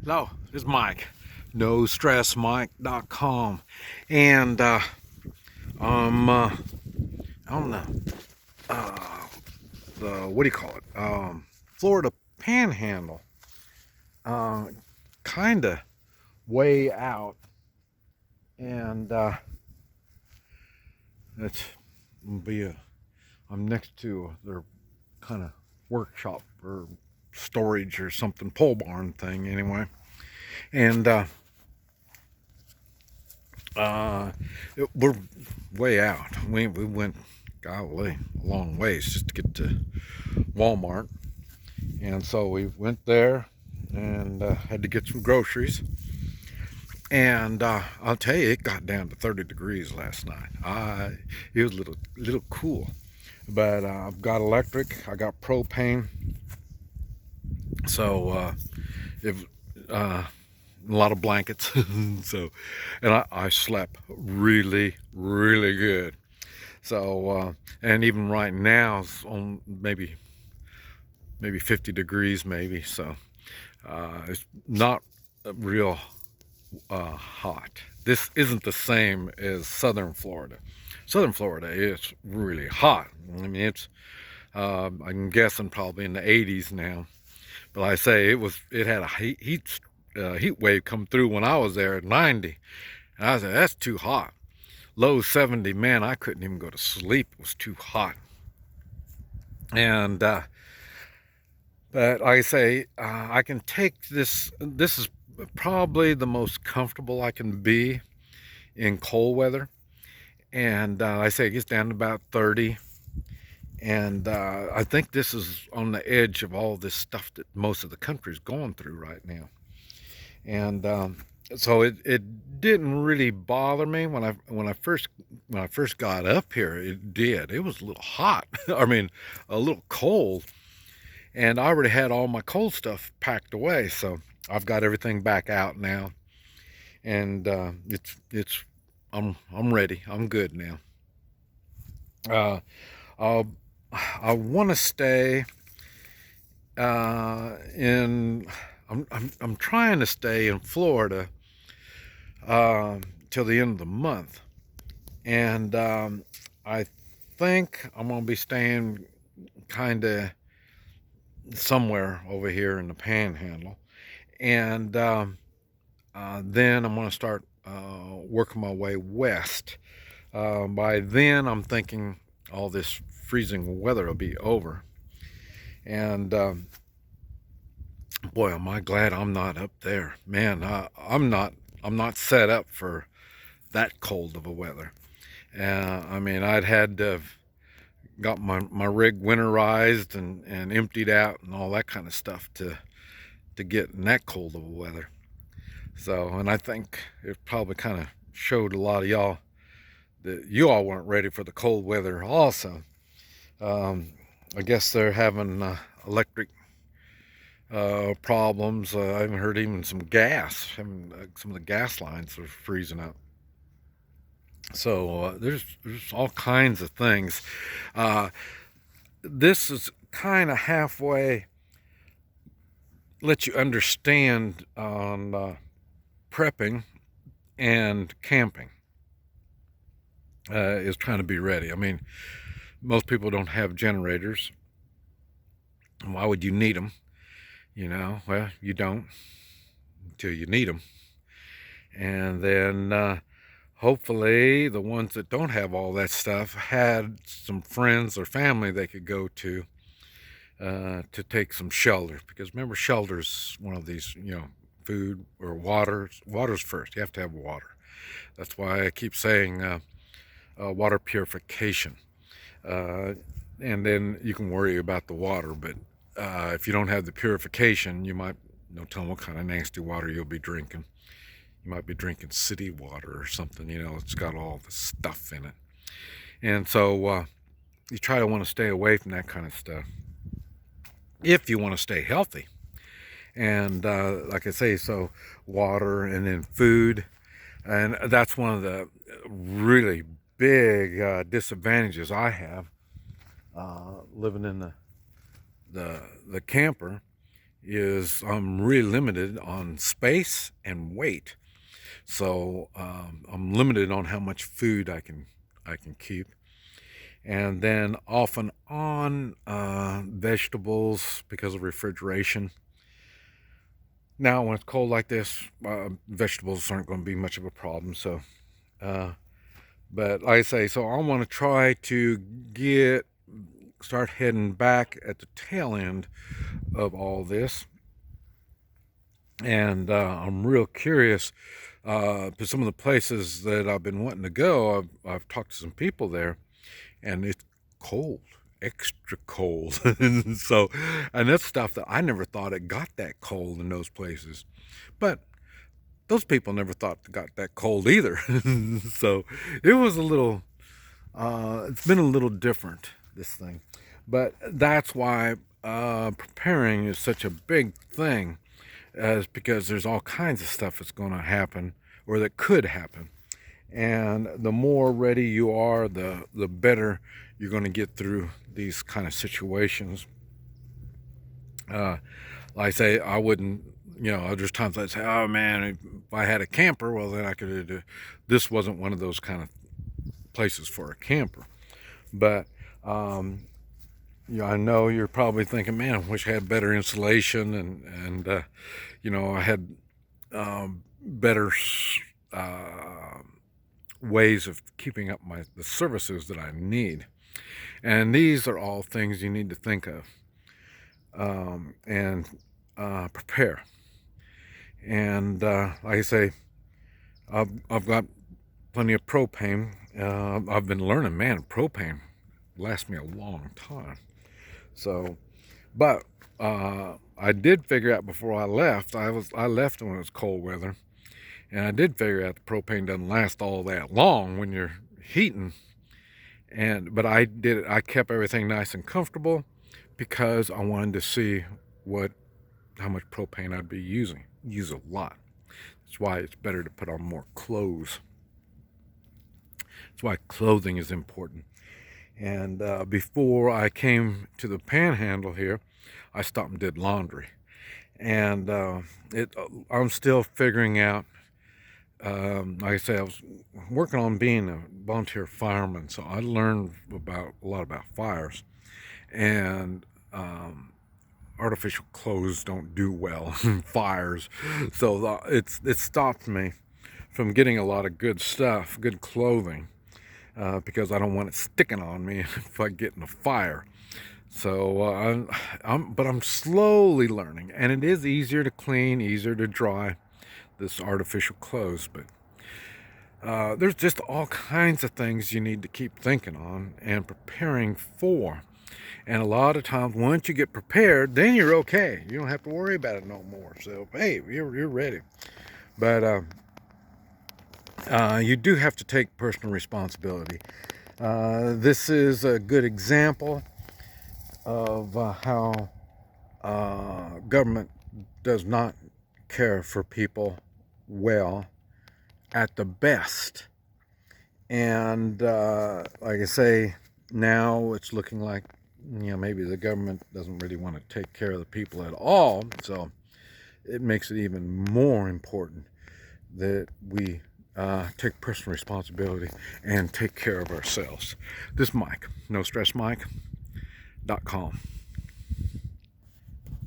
Hello, this is Mike, NoStressMike.com, and I'm on uh, the what do you call it? Florida Panhandle, kind of way out, and it's gonna be I'm next to their kind of workshop or storage or something, pole barn thing anyway, and Uh, we're way out. We went, golly, a long ways just to get to Walmart, and so we went there and had to get some groceries. And I'll tell you, it got down to 30 degrees last night. It was a little cool, but I've got electric. I got propane, so it a lot of blankets. So, and I slept really good. So, and even right now it's on maybe 50 degrees maybe. So, it's not real hot. This isn't the same as southern Florida. Southern Florida is really hot. I mean, it's I'm guessing probably in the 80s now. But like I say, it had a heat wave come through when I was there at 90. And I said, that's too hot. Low 70, man, I couldn't even go to sleep. It was too hot. And but like I say, I can take this. This is probably the most comfortable I can be in cold weather. And I say it gets down to about 30. And I think this is on the edge of all this stuff that most of the country is going through right now. And so it didn't really bother me when I first got up here. It did. It was a little hot. I mean, a little cold. And I already had all my cold stuff packed away, so I've got everything back out now. And I'm ready. I'm good now. Uh, I'll, I want to stay in. I'm trying to stay in Florida till the end of the month, and I think I'm gonna be staying kind of somewhere over here in the Panhandle, and then I'm gonna start working my way west. By then, I'm thinking all this freezing weather will be over, and boy, am I glad I'm not up there, man. I'm not set up for that cold of a weather. I mean, I'd had to have got my rig winterized and emptied out and all that kind of stuff to get in that cold of a weather. So, and I think it probably kind of showed a lot of y'all that you all weren't ready for the cold weather also. I guess they're having electric problems. I haven't heard even some gas. Some of the gas lines are freezing up. So there's all kinds of things. Uh, this is kind of halfway let you understand on prepping and camping. Is trying to be ready. I mean, most people don't have generators. Why would you need them? You know, well, you don't until you need them. And then hopefully the ones that don't have all that stuff had some friends or family they could go to take some shelter. Because remember, shelter's one of these, food or water. Water's first. You have to have water. That's why I keep saying water purification. And then you can worry about the water, but if you don't have the purification, you might tell them what kind of nasty water you'll be drinking. You might be drinking city water or something, it's got all the stuff in it. And so you try to want to stay away from that kind of stuff if you want to stay healthy. And like I say, so water and then food. And that's one of the really big disadvantages I have living in the camper is I'm really limited on space and weight. So I'm limited on how much food I can keep. And then off and on vegetables because of refrigeration. Now when it's cold like this, vegetables aren't going to be much of a problem. So but like I say, so I want to try to start heading back at the tail end of all this. And I'm real curious to some of the places that I've been wanting to go. I've talked to some people there, and it's cold, extra cold. And so, and that's stuff that I never thought it got that cold in those places. But those people never thought it got that cold either. So it was a little, it's been a little different, this thing. But that's why preparing is such a big thing, is because there's all kinds of stuff that's going to happen or that could happen. And the more ready you are, the better you're going to get through these kind of situations. Like I say, I wouldn't, there's times I'd say, oh man, if I had a camper, well then I could. This wasn't one of those kind of places for a camper. But I know you're probably thinking, man, I wish I had better insulation and I had better ways of keeping up the services that I need. And these are all things you need to think of and prepare. And like I say, I've got plenty of propane. I've been learning, man, propane lasts me a long time. So, but I did figure out before I left. I left when it was cold weather, and I did figure out the propane doesn't last all that long when you're heating. But I did it. I kept everything nice and comfortable because I wanted to see how much propane I'd be using. Use a lot. That's why it's better to put on more clothes. That's why clothing is important. And before I came to the Panhandle here, I stopped and did laundry. And I'm still figuring out, like I say, I was working on being a volunteer fireman, so I learned a lot about fires. And artificial clothes don't do well in fires. So it stopped me from getting a lot of good stuff, good clothing. Because I don't want it sticking on me if I get in a fire. So but I'm slowly learning, and it is easier to clean, easier to dry this artificial clothes. But there's just all kinds of things you need to keep thinking on and preparing for. And a lot of times, once you get prepared, then you're okay. You don't have to worry about it no more. So hey, you're ready. But you do have to take personal responsibility. This is a good example of how government does not care for people well at the best. And like I say, now it's looking like maybe the government doesn't really want to take care of the people at all. So it makes it even more important that we take personal responsibility and take care of ourselves. This Mike, NoStressMike.com.